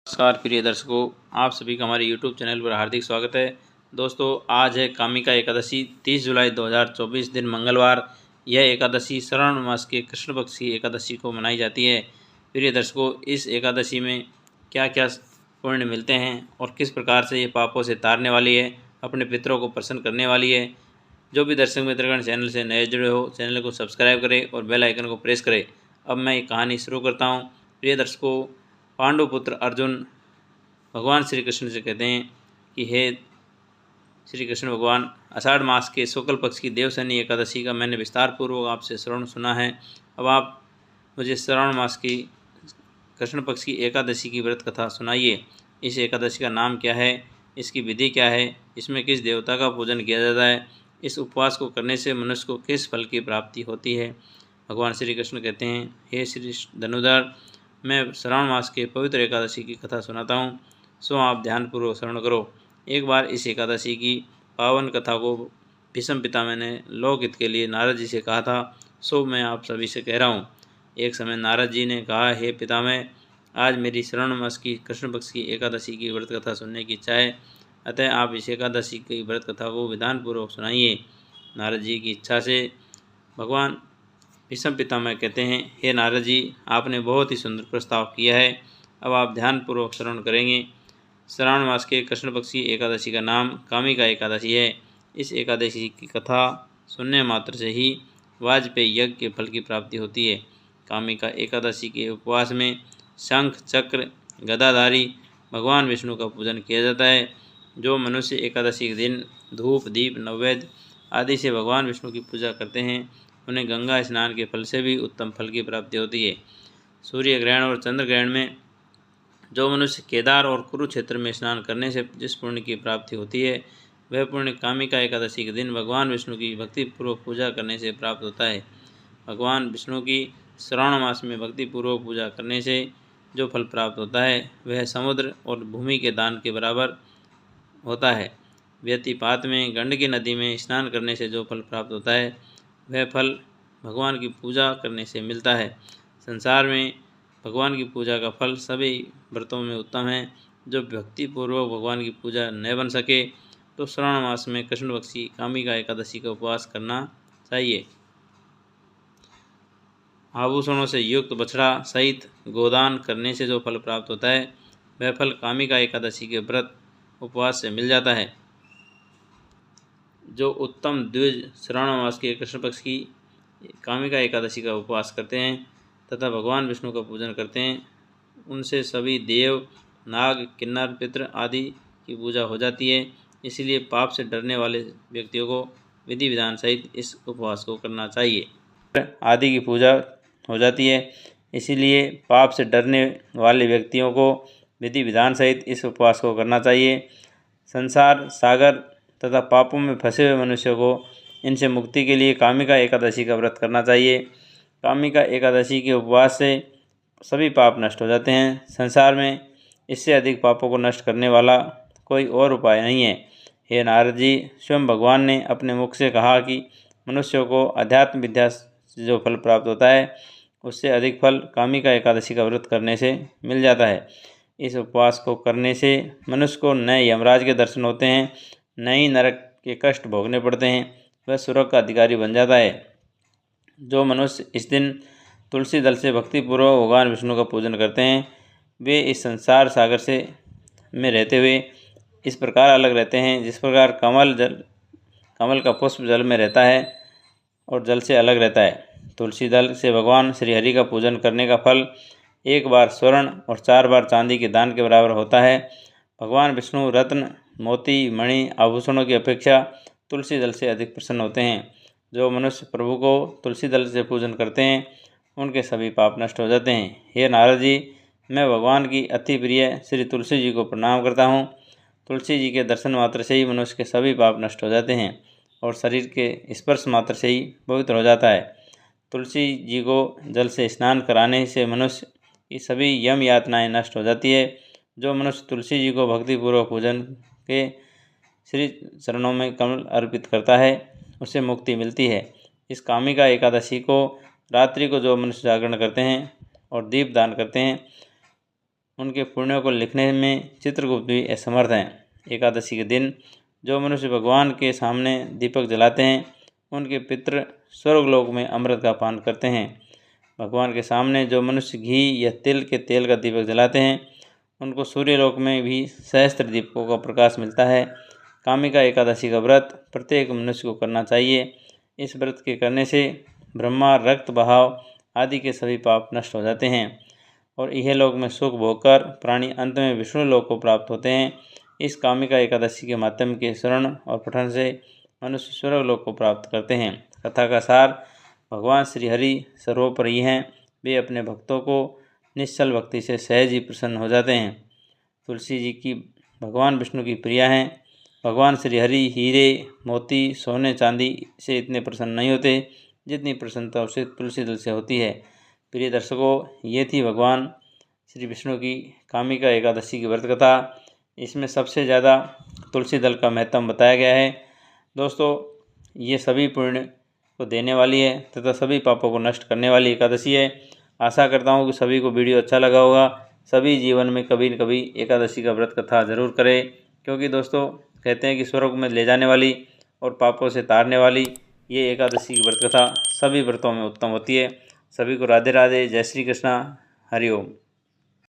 नमस्कार प्रिय दर्शकों, आप सभी का हमारे YouTube चैनल पर हार्दिक स्वागत है। दोस्तों, आज है कामिका एकादशी 30 जुलाई 2024 दिन मंगलवार। यह एकादशी श्रावण मास के कृष्ण पक्ष की एकादशी को मनाई जाती है। प्रिय दर्शकों, इस एकादशी में क्या क्या पुण्य मिलते हैं और किस प्रकार से ये पापों से तारने वाली है, अपने पितरों को प्रसन्न करने वाली है। जो भी दर्शक मित्रगण चैनल से नए जुड़े हो, चैनल को सब्सक्राइब करें और बेल आइकन को प्रेस करें। अब मैं ये कहानी शुरू करता हूँ। प्रिय दर्शकों, पांडुपुत्र अर्जुन भगवान श्री कृष्ण से कहते हैं कि हे श्री कृष्ण भगवान, आषाढ़ मास के शुक्ल पक्ष की देवशनी एकादशी का मैंने विस्तार पूर्वक आपसे श्रवण सुना है। अब आप मुझे श्रावण मास की कृष्ण पक्ष की एकादशी की व्रत कथा सुनाइए। इस एकादशी का नाम क्या है, इसकी विधि क्या है, इसमें किस देवता का पूजन किया जाता है, इस उपवास को करने से मनुष्य को किस फल की प्राप्ति होती है। भगवान श्री कृष्ण कहते हैं, हे श्री धनुधर, मैं श्रावण मास के पवित्र एकादशी की कथा सुनाता हूँ, सो आप ध्यानपूर्वक श्रवण करो। एक बार इस एकादशी की पावन कथा को भीष्म पितामह ने लोकहित के लिए नारद जी से कहा था, सो मैं आप सभी से कह रहा हूँ। एक समय नारद जी ने कहा, हे पितामह, आज मेरी श्रावण मास की कृष्ण पक्ष की एकादशी की व्रत कथा सुनने की इच्छा है, अतः आप इस एकादशी की व्रत कथा को विधानपूर्वक सुनाइए। नारद जी की इच्छा से भगवान भीष्म पितामह कहते हैं, हे नारद जी, आपने बहुत ही सुंदर प्रस्ताव किया है। अब आप ध्यानपूर्वक श्रवण करेंगे। श्रावण मास के कृष्ण पक्ष की एकादशी का नाम कामिका एकादशी है। इस एकादशी की कथा सुनने मात्र से ही वाजपेयी यज्ञ के फल की प्राप्ति होती है। कामिका एकादशी के उपवास में शंख चक्र गदाधारी भगवान विष्णु का पूजन किया जाता है। जो मनुष्य एकादशी के दिन धूप दीप नैवेद्य आदि से भगवान विष्णु की पूजा करते हैं, उन्हें गंगा स्नान के फल से भी उत्तम फल की प्राप्ति होती है। सूर्य ग्रहण और चंद्र ग्रहण में जो मनुष्य केदार और कुरुक्षेत्र में स्नान करने से जिस पुण्य की प्राप्ति होती है, वह पुण्य कामिका एकादशी के दिन भगवान विष्णु की भक्तिपूर्वक पूजा करने से प्राप्त होता है। भगवान विष्णु की श्रावण मास में भक्तिपूर्वक पूजा करने से जो फल प्राप्त होता है, वह समुद्र और भूमि के दान के बराबर होता है। व्यतिपात में गंडकी नदी में स्नान करने से जो फल प्राप्त होता है, वह फल भगवान की पूजा करने से मिलता है। संसार में भगवान की पूजा का फल सभी व्रतों में उत्तम है। जो भक्तिपूर्वक भगवान की पूजा न बन सके, तो श्रावण मास में कृष्ण पक्ष की कामिका एकादशी का उपवास करना चाहिए। आभूषणों से युक्त बछड़ा सहित गोदान करने से जो फल प्राप्त होता है, वह फल कामिका एकादशी के व्रत उपवास से मिल जाता है। जो उत्तम द्विज श्रावण मास के कृष्ण पक्ष की कामिका एकादशी का उपवास करते हैं तथा भगवान विष्णु का पूजन करते हैं, उनसे सभी देव नाग किन्नर पितृ आदि की पूजा हो जाती है। इसलिए पाप से डरने वाले व्यक्तियों को विधि विधान सहित इस उपवास को करना चाहिए। आदि की पूजा हो जाती है, इसीलिए पाप से डरने वाले व्यक्तियों को विधि विधान सहित इस उपवास को करना चाहिए। संसार सागर तथा पापों में फंसे हुए मनुष्यों को इनसे मुक्ति के लिए कामिका एकादशी का व्रत करना चाहिए। कामिका एकादशी के उपवास से सभी पाप नष्ट हो जाते हैं। संसार में इससे अधिक पापों को नष्ट करने वाला कोई और उपाय नहीं है। हे नारद जी, स्वयं भगवान ने अपने मुख से कहा कि मनुष्यों को अध्यात्म विद्या से जो फल प्राप्त होता है, उससे अधिक फल कामिका एकादशी का व्रत करने से मिल जाता है। इस उपवास को करने से मनुष्य को न यमराज के दर्शन होते हैं, न ही नरक के कष्ट भोगने पड़ते हैं, वह स्वर्ग का अधिकारी बन जाता है। जो मनुष्य इस दिन तुलसी दल से भक्तिपूर्वक भगवान विष्णु का पूजन करते हैं, वे इस संसार सागर से में रहते हुए इस प्रकार अलग रहते हैं, जिस प्रकार कमल का पुष्प जल में रहता है और जल से अलग रहता है। तुलसी दल से भगवान श्री हरि का पूजन करने का फल एक बार स्वर्ण और 4 बार चांदी के दान के बराबर होता है। भगवान विष्णु रत्न मोती मणि आभूषणों की अपेक्षा तुलसी दल से अधिक प्रसन्न होते हैं। जो मनुष्य प्रभु को तुलसी दल से पूजन करते हैं, उनके सभी पाप नष्ट हो जाते हैं। हे नारद जी, मैं भगवान की अति प्रिय श्री तुलसी जी को प्रणाम करता हूँ। तुलसी जी के दर्शन मात्र से ही मनुष्य के सभी पाप नष्ट हो जाते हैं और शरीर के स्पर्श मात्र से ही पवित्र हो जाता है। तुलसी जी को जल से स्नान कराने से मनुष्य की सभी यम यातनाएँ नष्ट हो जाती है। जो मनुष्य तुलसी जी को भक्तिपूर्वक पूजन के श्री चरणों में कमल अर्पित करता है, उसे मुक्ति मिलती है। इस कामिका एकादशी को रात्रि को जो मनुष्य जागरण करते हैं और दीप दान करते हैं, उनके पुण्यों को लिखने में चित्रगुप्त भी असमर्थ हैं। एकादशी के दिन जो मनुष्य भगवान के सामने दीपक जलाते हैं उनके पितृ स्वर्गलोक में अमृत का पान करते हैं। भगवान के सामने जो मनुष्य घी या तिल के तेल का दीपक जलाते हैं उनको सूर्यलोक में भी सहस्त्र दीपकों का प्रकाश मिलता है। कामिका एकादशी का व्रत प्रत्येक मनुष्य को करना चाहिए। इस व्रत के करने से ब्रह्मा, रक्त बहाव आदि के सभी पाप नष्ट हो जाते हैं और इहलोक में सुख भोगकर प्राणी अंत में विष्णु लोक को प्राप्त होते हैं। इस कामिका एकादशी के माध्यम के श्रवण और पठन से मनुष्य स्वर्गलोक को प्राप्त करते हैं। कथा का सार, भगवान श्री हरि सर्वोपरि हैं। वे अपने भक्तों को निश्चल भक्ति से सहज ही प्रसन्न हो जाते हैं। तुलसी जी की भगवान विष्णु की प्रिया हैं। भगवान श्री हरि हीरे, मोती, सोने, चांदी से इतने प्रसन्न नहीं होते जितनी प्रसन्नता उसे तुलसी दल से होती है। प्रिय दर्शकों, ये थी भगवान श्री विष्णु की कामिका एकादशी की व्रत कथा। इसमें सबसे ज़्यादा तुलसी दल का महत्व बताया गया है। दोस्तों, ये सभी पुण्य को देने वाली है तथा सभी पापों को नष्ट करने वाली एकादशी है। आशा करता हूँ कि सभी को वीडियो अच्छा लगा होगा। सभी जीवन में कभी न कभी एकादशी का व्रत कथा जरूर करें, क्योंकि दोस्तों कहते हैं कि स्वर्ग में ले जाने वाली और पापों से तारने वाली ये एकादशी की व्रत कथा सभी व्रतों में उत्तम होती है। सभी को राधे राधे, जय श्री कृष्णा, हरि ओम।